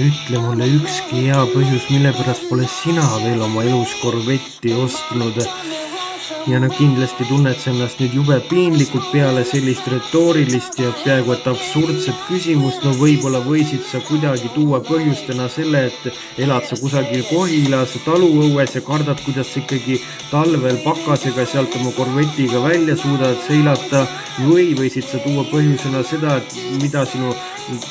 Ütle mulle ükski hea põhjus, mille pärast pole sina veel oma elus Corvetti ostnud. Ja no kindlasti tunned sa ennast nüüd jube piinlikult peale sellist retoorilist ja peaaegu et absurdset küsimust. No võib-olla võisid sa kuidagi tuua põhjustena selle, et elad sa kusagil Kohilas taluõues ja kardad, kuidas sa ikkagi talvel pakasega sealt oma Corvettiga välja suudad seilata. Või võisid sa tuua põhjusena seda, et mida sinu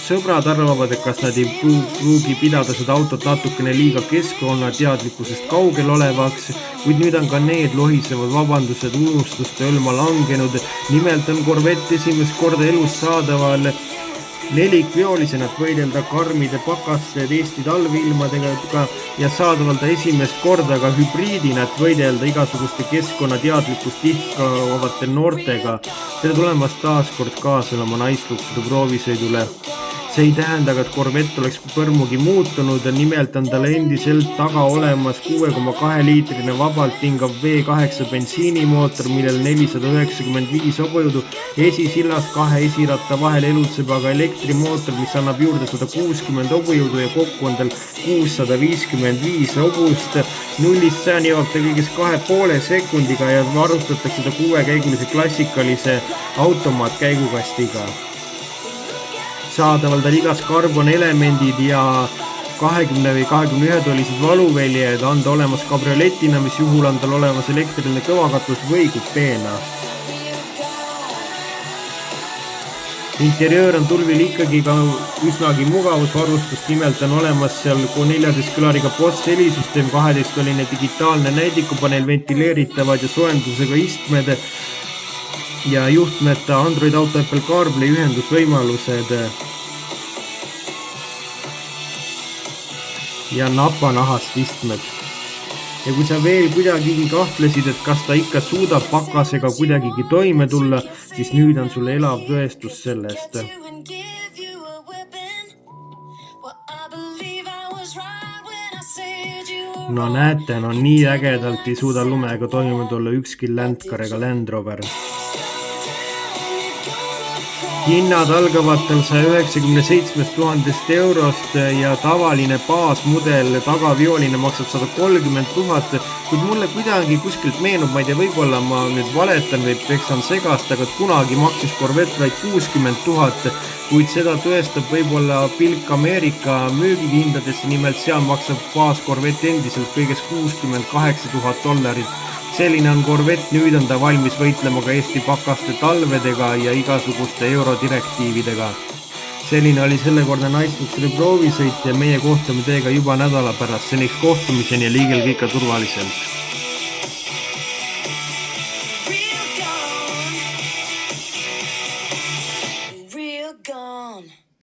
sõbrad arvavad, et kas nad ei pruugi pidada seda autot natukene liiga keskkonnateadlikkusest kaugel olevaks, kuid nüüd on ka need lohisevad vabandused unustuste hõlma langenud. Nimelt on Corvette esimest korda elus saadaval nelikveolisena võidelda karmide pakaste Eesti talveilmadega ja saadaval ta esimest korda ka hübriidina, et võidelda igasuguste keskkonnateadlikkust ihkavate noortega. Tere tulemast taas kord kaasel oma naisluksede proovisõidule. See ei tähenda, et Corvette oleks põrmugi muutunud, nimelt on tal endiselt taga olemas 6,2 liitrine vabalt hingav V8 bensiinimootor, millel 495 hobujõudu. Esisillas kahe esiratta vahel elutseb aga elektrimootor, mis annab juurde 160 hobujõudu ja kokku on tal 655 hobust. 0-100 jõuab ta kõigest 2,5 sekundiga ja varustatakse ta 6-käigulise klassikalise automaatkäigukastiga. Saadaval tal igas karbonelemendid ja 20 või 21 tollised valuväljed, anda olemas kabrioletina, mis juhul on tal olemas elektriline kõvakatus või kupeena. Interiöör on tulvil ikkagi ka üsnagi mugavusvarustust, nimelt on olemas seal 14 kõlariga Boss helisüsteem, 12-tolline digitaalne näidikupaneel, ventileeritavad ja soojendusega istmed ja juhtmeta Android Auto Apple CarPlay ühendusvõimalused ja napanahast istmed. Ja kui sa veel kuidagigi kahtlesid, et kas ta ikka suudab pakasega kuidagigi toime tulla, siis nüüd on sulle elav tõestus sellest. No näete, no nii ägedalt ei suuda lumega toime tulla ükski Landcar ega Land Rover. Hinnad algavad tal 197 000 eurost ja tavaline baasmudel tagavioline maksab 130 000, kuid mulle kuidagi kuskilt meenub, ma ei tea, võib-olla ma nüüd valetan või peksan segast, aga kunagi maksis Corvette vaid 60 000, kuid seda tõestab võib-olla pilk Ameerika müügihindadesse, nimelt seal maksab baas Corvette endiselt kõigest $68 000. Selline on Corvette, nüüd on ta valmis võitlema ka Eesti pakaste talvedega ja igasuguste eurodirektiividega. Selline oli sellekordne naisluksede proovisõit ja meie kohtume teiega juba nädala pärast. Seniks kohtumiseni ja liigelge ikka turvaliselt.